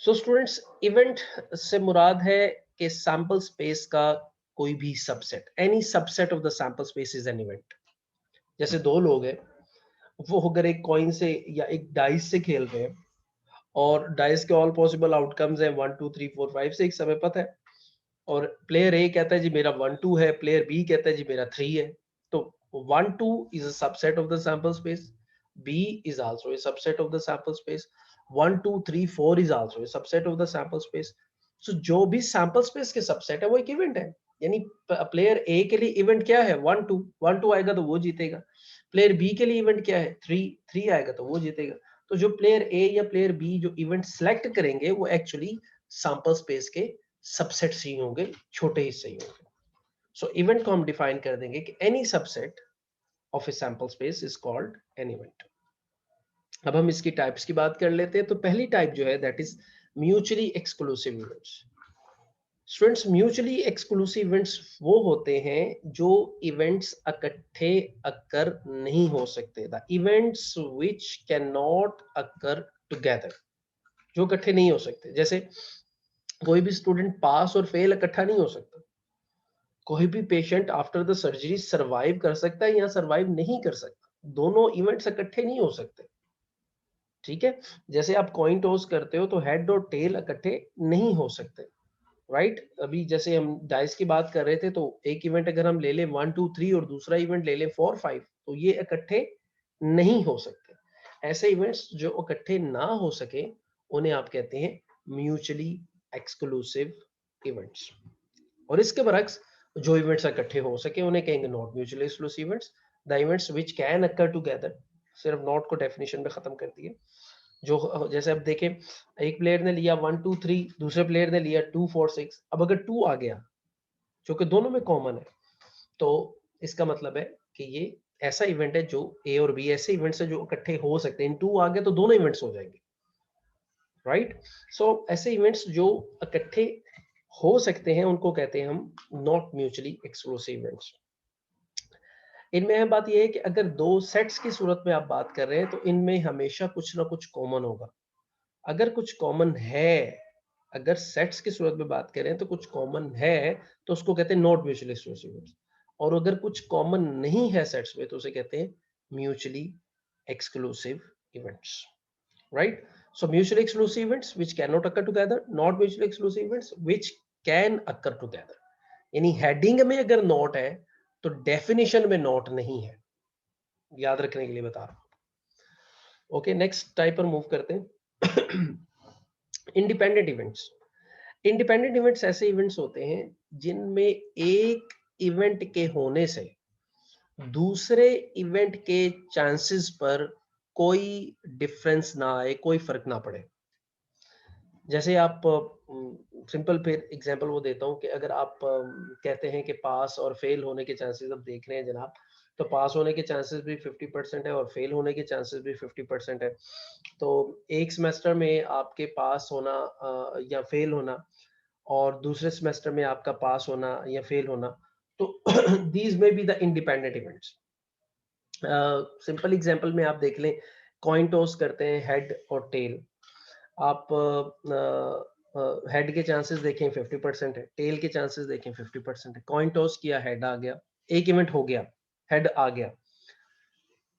So students, event से मुराद है कि सैंपल स्पेस का कोई भी subset, any subset of the sample space is an event. जैसे दो लोग हैं, वो अगर एक कॉइन से या एक डाइस से खेल रहे हैं और डाइस के ऑल पॉसिबल आउटकम्स हैं 1 2 3 4 5 6 हमें पता है, और प्लेयर ए कहता है जी मेरा 1 2 है, प्लेयर बी कहता है जी मेरा 3 है। तो 1 2 is a subset of the sample space, B is also a subset of the sample space, 1 2 3 4 is also a subset of the sample space। so जो भी सैंपल स्पेस के सबसेट है वो एक इवेंट है। यानी प्लेयर ए के लिए इवेंट क्या है? 1 2 आएगा तो वो जीतेगा। प्लेयर बी के लिए इवेंट क्या है? 3 आएगा तो वो जीतेगा। तो जो प्लेयर ए या प्लेयर बी जो इवेंट सेलेक्ट करेंगे वो एक्चुअली सैंपल स्पेस के सबसेट्स ही होंगे, छोटे हिस्से ही होंगे। सो इवेंट को हम डिफाइन कर देंगे कि any subset of a sample space is called an event. अब हम इसकी टाइप्स की बात कर लेते हैं। तो पहली टाइप जो है that is mutually exclusive events. Students, mutually exclusive events वो होते हैं जो इवेंट्स इकट्ठे अकर नहीं हो सकते। The events which can not occur together, जो इकट्ठे नहीं हो सकते। जैसे कोई भी स्टूडेंट पास और फेल इकट्ठा नहीं हो सकता। कोई भी patient after the surgery survive कर सकता है या सरवाइव नहीं कर सकता। दोनों इवेंट्स इकट्ठे नहीं हो सकते। ठीक है। जैसे आप कॉइन टॉस करते हो तो हेड और टेल इकट्ठे नहीं हो सकते, राइट। अभी जैसे हम डाइस की बात कर रहे थे, तो एक इवेंट अगर हम ले लें 1 2 3 और दूसरा इवेंट ले लें 4 5, तो ये इकट्ठे नहीं हो सकते। ऐसे इवेंट्स जो इकट्ठे ना हो सके उन्हें आप कहते हैं म्यूचुअली एक्सक्लूसिव इवेंट्स। और इसके बरक्स जो इवेंट्स इकट्ठे हो सके उन्हें कहेंगे not mutually exclusive events. The events which can occur together, सिर्फ नॉट को डेफिनेशन में खत्म कर दिए। जो जैसे अब देखें, एक प्लेयर ने लिया 1 2 3, दूसरे प्लेयर ने लिया 2 4 6। अब अगर 2 आ गया जो कि दोनों में कॉमन है, तो इसका मतलब है कि ये ऐसा इवेंट है जो ए और बी ऐसे इवेंट्स है जो इकट्ठे हो सकते हैं। इन 2 आ गया तो दोनों इवेंट्स हो जाएंगे, राइट। सो ऐसे इवेंट्स जो इकट्ठे हो सकते हैं उनको कहते हैं हम नॉट म्यूचुअली एक्सक्लूसिव इवेंट्स। इनमें अहम बात यह है कि अगर दो सेट्स की सूरत में आप बात कर रहे हैं तो इनमें हमेशा कुछ ना कुछ कॉमन होगा। अगर कुछ कॉमन है, अगर सेट्स की सूरत में बात करें तो कुछ कॉमन है, तो उसको कहते हैं नॉट म्यूचुअली एक्सक्लूसिव इवेंट्स। और अगर कुछ कॉमन नहीं है सेट्स में तो उसे कहते हैं mutually exclusive events, right. So mutually exclusive events which can not occur together, not mutually exclusive events which can occur together. यानी हेडिंग में अगर नॉट है तो डेफिनेशन में नॉट नहीं है, याद रखने के लिए बता रहा हूं। ओके, नेक्स्ट टाइप पर मूव करते हैं। Independent events. इंडिपेंडेंट इवेंट्स ऐसे इवेंट्स होते हैं जिनमें एक इवेंट के होने से दूसरे इवेंट के चांसेस पर कोई डिफरेंस ना आए, कोई फर्क ना पड़े। जैसे आप सिंपल फिर एग्जांपल वो देता हूँ कि अगर आप कहते हैं कि पास और फेल होने के चांसेस अब देख रहे हैं जनाब, तो पास होने के चांसेस भी 50% है और फेल होने के चांसेस भी 50% है। तो एक सेमेस्टर में आपके पास होना या फेल होना, और दूसरे सेमेस्टर में आपका पास होना या फेल होना, तो दीज में be the independent events. Simple example में आप देख लें, कॉइन टॉस करते हैं हेड और टेल। आप हेड के चांसेस देखें 50% है, टेल के चांसेस देखें 50% है। कॉइन टॉस किया, हेड आ गया, एक इवेंट हो गया, हेड आ गया।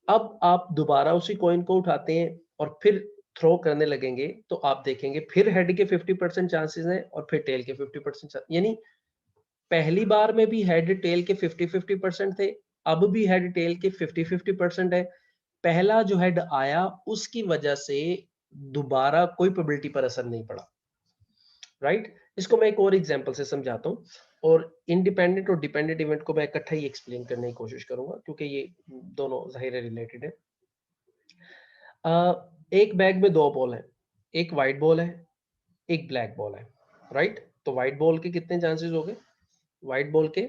अब आप दोबारा उसी कॉइन को उठाते हैं और फिर थ्रो करने लगेंगे तो आप देखेंगे फिर हेड के 50% चांसेस हैं और फिर टेल के 50%। यानी पहली बार में भी हेड टेल के 50-50% थे, अब भी हेड टेल के 50-50% है। पहला जो हेड आया उसकी वजह से दोबारा कोई प्रोबेबिलिटी पर असर नहीं पड़ा, राइट। इसको मैं एक और एग्जांपल से समझाता हूँ, और इंडिपेंडेंट और डिपेंडेंट इवेंट को मैं इकट्ठा ही एक्सप्लेन करने की कोशिश करूंगा क्योंकि ये दोनों जाहिर है रिलेटेड है। एक बैग में दो बॉल है, एक वाइट बॉल है, एक ब्लैक बॉल है, राइट। तो वाइट बॉल के कितने चांसेस हो गए? वाइट बॉल के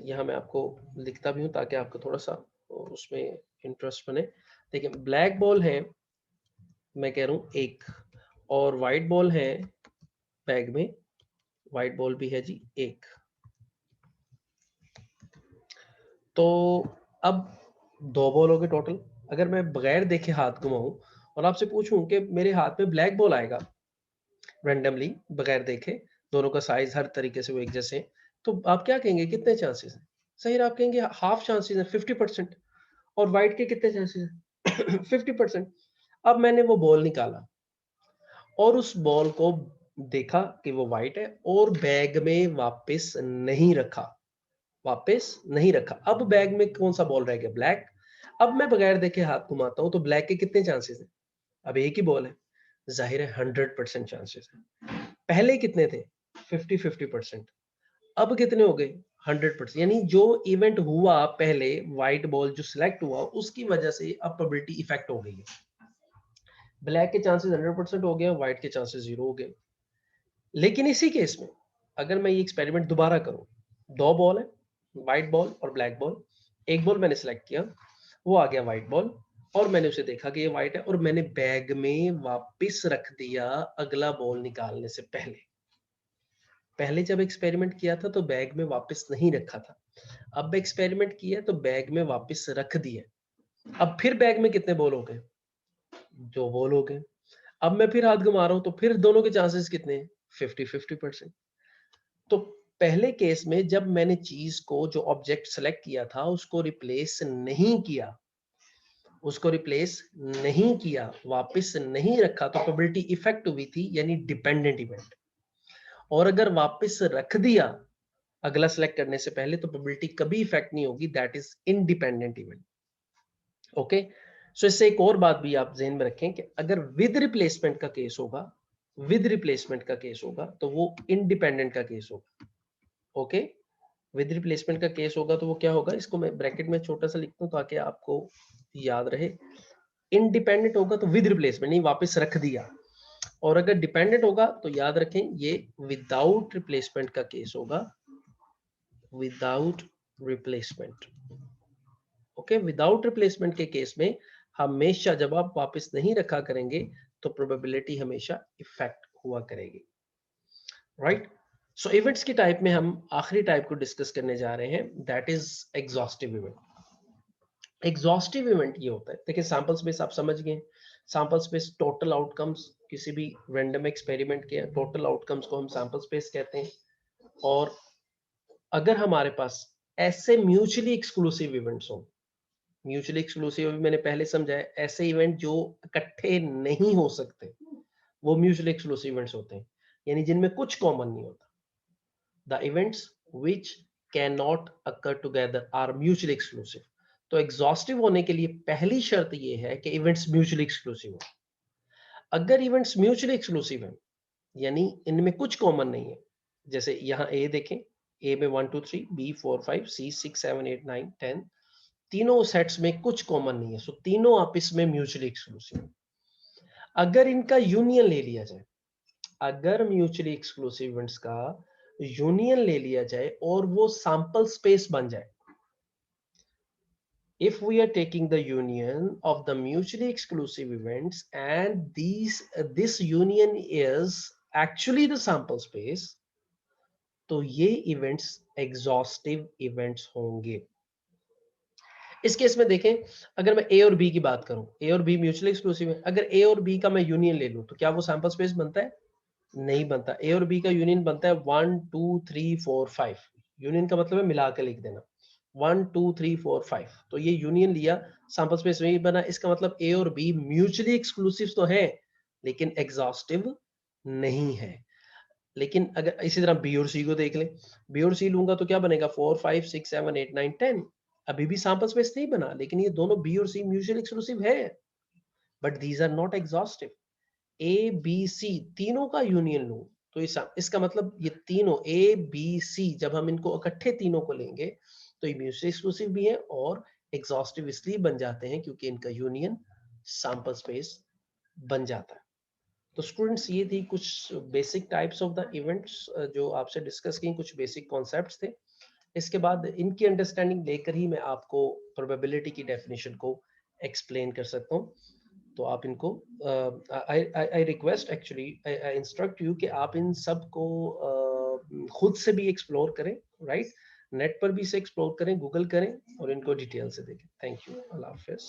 यहाँ मैं आपको लिखता भी हूँ ताकि आपको थोड़ा सा उसमें इंटरेस्ट बने। देखिए, ब्लैक बॉल है, मैं कह रहा हूँ एक, और वाइट बॉल है बैग में, वाइट बॉल भी है जी एक। तो अब दो बॉल हो गए टोटल। अगर मैं बगैर देखे हाथ घुमाऊं और आपसे पूछूं कि मेरे हाथ में ब्लैक बॉल आएगा रैंडमली बगैर देखे, दोनों का साइज हर तरीके से वो एक जैसे हैं, तो आप क्या कहेंगे कितने चांसेस हैं? सही आप कहेंगे हाफ चांसेस हैं 50%। और व्हाइट के कितने चांसेस हैं? 50%। अब मैंने वो बॉल निकाला और उस बॉल को देखा कि वो व्हाइट है और बैग में वापस नहीं रखा, वापस नहीं रखा। अब बैग में कौन सा बॉल रह गया? ब्लैक। अब मैं बगैर देखे हाथ घुमाता हूं तो ब्लैक के कितने चांसेस हैं? अब एक ही बॉल है, जाहिर है 100% चांसेस है। पहले कितने थे? 50-50%। अब कितने हो गए? 100%। यानी जो इवेंट हुआ पहले, व्हाइट बॉल जो सिलेक्ट हुआ उसकी वजह से अब प्रोबेबिलिटी इफेक्ट हो गई है। ब्लैक के चांसेस 100% हो गए, व्हाइट के चांसेस 0 हो गए। लेकिन इसी केस में अगर मैं ये एक्सपेरिमेंट दोबारा करूं, दो बॉल है, व्हाइट बॉल और ब्लैक बॉल। एक बॉल मैंने सेलेक्ट किया, वो आ गया व्हाइट बॉल, और मैंने उसे देखा कि ये व्हाइट है और मैंने बैग में वापस रख दिया अगला बॉल निकालने से पहले। पहले जब एक्सपेरिमेंट किया था तो बैग में वापस नहीं रखा था, अब एक्सपेरिमेंट किया तो बैग में वापस रख दिया। अब फिर बैग में कितने बॉल हो गए? 2 बॉल हो गए। अब मैं फिर हाथ घुमा रहा हूं तो फिर दोनों के चांसेस कितने हैं? 50-50%। तो पहले केस में जब मैंने चीज को, जो ऑब्जेक्ट सेलेक्ट किया था, उसको रिप्लेस नहीं किया, उसको रिप्लेस नहीं किया, वापस नहीं रखा, तो प्रोबेबिलिटी इफेक्ट हुई थी, यानी डिपेंडेंट इवेंट। और अगर वापस रख दिया अगला सेलेक्ट करने से पहले, तो प्रोबेबिलिटी कभी इफेक्ट नहीं होगी, that is independent event. Okay, so इससे एक और बात भी आप ध्यान में रखें कि अगर विद रिप्लेसमेंट का केस होगा, विद रिप्लेसमेंट का केस होगा तो वो इंडिपेंडेंट का केस होगा। ओके, विद रिप्लेसमेंट का केस होगा तो वो क्या होगा, इसको मैं ब्रैकेट में छोटा सा लिखता हूं ताकि आपको याद रहे। इंडिपेंडेंट होगा तो विद रिप्लेसमेंट, नहीं वापस रख दिया। और अगर डिपेंडेंट होगा तो याद रखें ये विदाउट रिप्लेसमेंट का केस होगा, without replacement. Okay, without replacement के केस में हमेशा जब आप वापस नहीं रखा करेंगे तो प्रोबेबिलिटी हमेशा इफेक्ट हुआ करेगी। राइट। सो इवेंट्स की टाइप में हम आखिरी टाइप को डिस्कस करने जा रहे हैं, that is exhaustive event. Exhaustive event ये होता है, देखिए सैंपल स्पेस आप समझ गए। सैंपल स्पेस टोटल आउटकम्स, किसी भी रैंडम एक्सपेरिमेंट के टोटल आउटकम्स को हम सैंपल स्पेस कहते हैं। और अगर हमारे पास ऐसे म्यूचुअली एक्सक्लूसिव इवेंट्स हो, म्यूचुअली एक्सक्लूसिव मैंने पहले समझाया, ऐसे इवेंट जो इकट्ठे नहीं हो सकते वो म्यूचुअली एक्सक्लूसिव इवेंट्स होते हैं, यानी जिनमें कुछ कॉमन नहीं होता। The events which can not occur together are mutually exclusive. तो एग्जॉस्टिव होने के लिए पहली शर्त ये है कि इवेंट्स म्यूचुअली एक्सक्लूसिव हो। अगर इवेंट्स म्यूचुअली एक्सक्लूसिव है, यानी इनमें कुछ कॉमन नहीं है, जैसे यहाँ ए देखें, ए में 1 2 3, बी 4 5, सी 6 7 8 9 10, तीनों सेट्स में कुछ कॉमन नहीं है, सो तीनों आपस में म्यूचुअली एक्सक्लूसिव है। अगर इनका यूनियन ले लिया जाए, अगर म्यूचुअली एक्सक्लूसिव इवेंट्स का यूनियन ले लिया जाए और वो सैंपल स्पेस बन जाए, if we are taking the union of the mutually exclusive events and this union is actually the sample space, तो ये इवेंट्स एग्जॉस्टिव इवेंट्स होंगे। इस केस में देखें, अगर मैं ए और बी की बात करूं, ए और बी म्यूचुअली एक्सक्लूसिव है, अगर ए और बी का मैं यूनियन ले लूं तो क्या वो सैंपल स्पेस बनता है? नहीं बनता। ए और बी का यूनियन बनता है 1 2 3 4 5। यूनियन का मतलब है मिला के लिख देना, 1 2 3 4 5। तो ये यूनियन लिया, सैंपल स्पेस नहीं बना, इसका मतलब ए और बी म्यूचुअली एक्सक्लूसिव तो है लेकिन एग्जॉस्टिव नहीं है। लेकिन अगर इसी तरह बी और सी को देख लें, बी और सी लूंगा तो क्या बनेगा? 4 5 6 7 8 9 10। अभी भी सैंपल स्पेस नहीं बना, लेकिन ये दोनों बी और सी म्यूचुअली एक्सक्लूसिव है, but these are not exhaustive. A B C तीनों का यूनियन लूं तो इसका मतलब ये तीनों ए बी सी, जब हम इनको इकट्ठे तीनों को लेंगे तो ये म्यूचुअली एक्सक्लूसिव भी है और एग्जॉस्टिव इसलिए बन जाते हैं क्योंकि इनका यूनियन सैंपल स्पेस बन जाता है। तो स्टूडेंट्स ये थी कुछ basic types of the events जो आपसे डिस्कस की, कुछ बेसिक कॉन्सेप्ट्स थे। इसके बाद इनकी अंडरस्टैंडिंग लेकर ही मैं आपको प्रोबेबिलिटी की डेफिनेशन को एक्सप्लेन कर सकता हूँ। तो आप इनको I request, actually I instruct you कि आप इन सब को खुद से भी एक्सप्लोर करें, राइट। नेट पर भी इसे एक्सप्लोर करें, गूगल करें और इनको डिटेल से देखें। Thank you, Allah Hafiz.